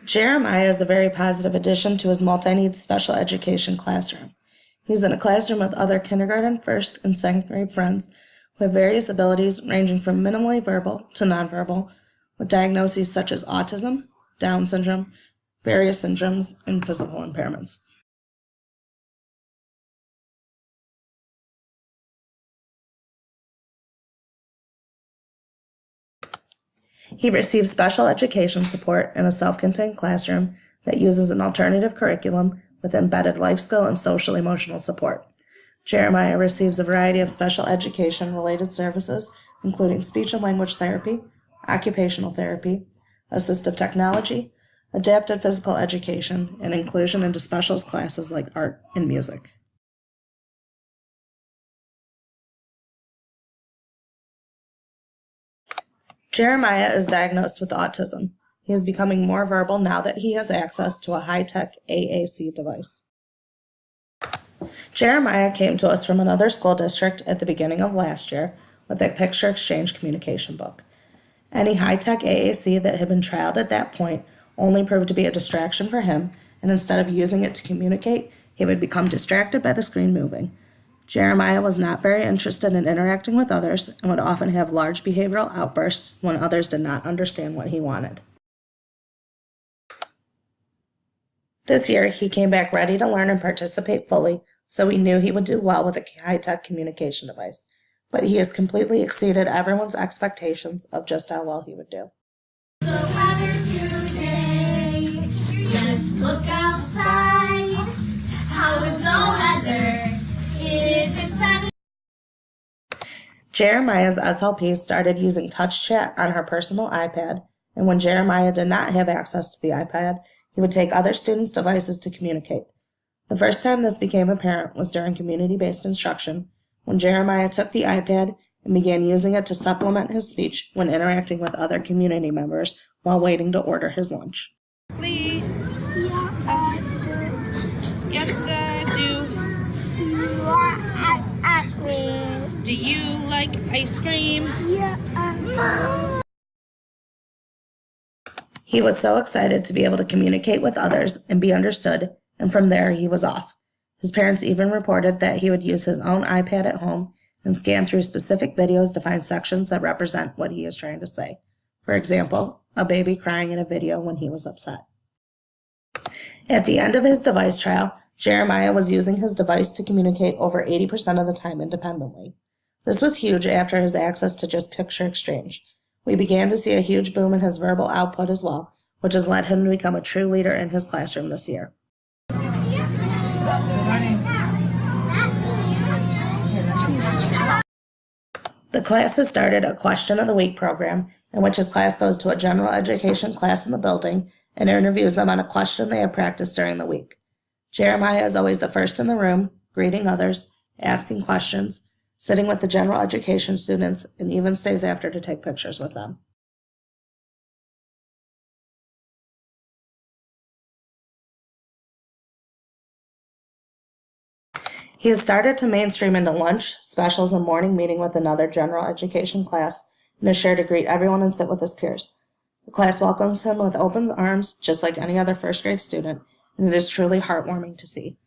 Jeremiah is a very positive addition to his multi-needs special education classroom. He's in a classroom with other kindergarten, first, and second grade friends who have various abilities ranging from minimally verbal to nonverbal, with diagnoses such as autism, Down syndrome, various syndromes, and physical impairments. He receives special education support in a self-contained classroom that uses an alternative curriculum with embedded life skill and social-emotional support. Jeremiah receives a variety of special education-related services, including speech and language therapy, occupational therapy, assistive technology, adapted physical education, and inclusion into specials classes like art and music. Jeremiah is diagnosed with autism. He is becoming more verbal now that he has access to a high-tech AAC device. Jeremiah came to us from another school district at the beginning of last year with a picture exchange communication book. Any high-tech AAC that had been trialed at that point only proved to be a distraction for him, and instead of using it to communicate, he would become distracted by the screen moving. Jeremiah was not very interested in interacting with others and would often have large behavioral outbursts when others did not understand what he wanted. This year, he came back ready to learn and participate fully, so we knew he would do well with a high-tech communication device. But he has completely exceeded everyone's expectations of just how well he would do. The weather today, just look outside, how it's all weather. Jeremiah's SLP started using touch chat on her personal iPad, and when Jeremiah did not have access to the iPad, he would take other students' devices to communicate. The first time this became apparent was during community-based instruction, when Jeremiah took the iPad and began using it to supplement his speech when interacting with other community members while waiting to order his lunch. Please. Yes, I do. Do you like ice cream? Yeah. He was so excited to be able to communicate with others and be understood, and from there he was off. His parents even reported that he would use his own iPad at home and scan through specific videos to find sections that represent what he is trying to say. For example, a baby crying in a video when he was upset. At the end of his device trial, Jeremiah was using his device to communicate over 80% of the time independently. This was huge after his access to just picture exchange. We began to see a huge boom in his verbal output as well, which has led him to become a true leader in his classroom this year. The class has started a Question of the Week program in which his class goes to a general education class in the building and interviews them on a question they have practiced during the week. Jeremiah is always the first in the room, greeting others, asking questions, sitting with the general education students, and even stays after to take pictures with them. He has started to mainstream into lunch, specials, and morning meeting with another general education class, and is sure to greet everyone and sit with his peers. The class welcomes him with open arms, just like any other first grade student, and it is truly heartwarming to see.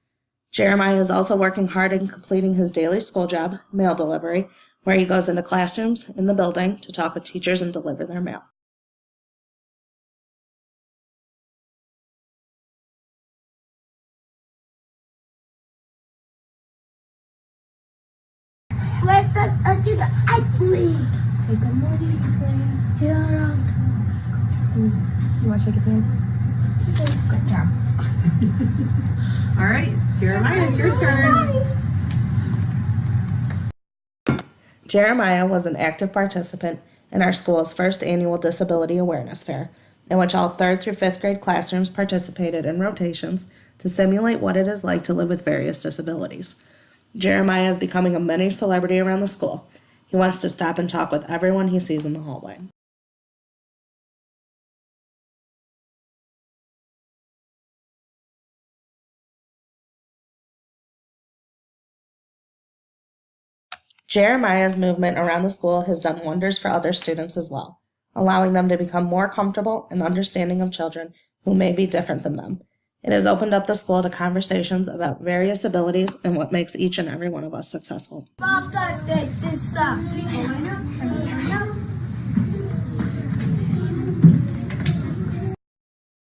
Jeremiah is also working hard in completing his daily school job, mail delivery, where he goes into classrooms in the building to talk with teachers and deliver their mail. Wake up to the ugly. Say good morning, Zero. You want to shake his hand? Good job. All right, Jeremiah, it's your turn. Jeremiah was an active participant in our school's first annual Disability Awareness Fair, in which all 3rd through 5th grade classrooms participated in rotations to simulate what it is like to live with various disabilities. Jeremiah is becoming a mini celebrity around the school. He wants to stop and talk with everyone he sees in the hallway. Jeremiah's movement around the school has done wonders for other students as well, allowing them to become more comfortable and understanding of children who may be different than them. It has opened up the school to conversations about various abilities and what makes each and every one of us successful. Papa, take this up.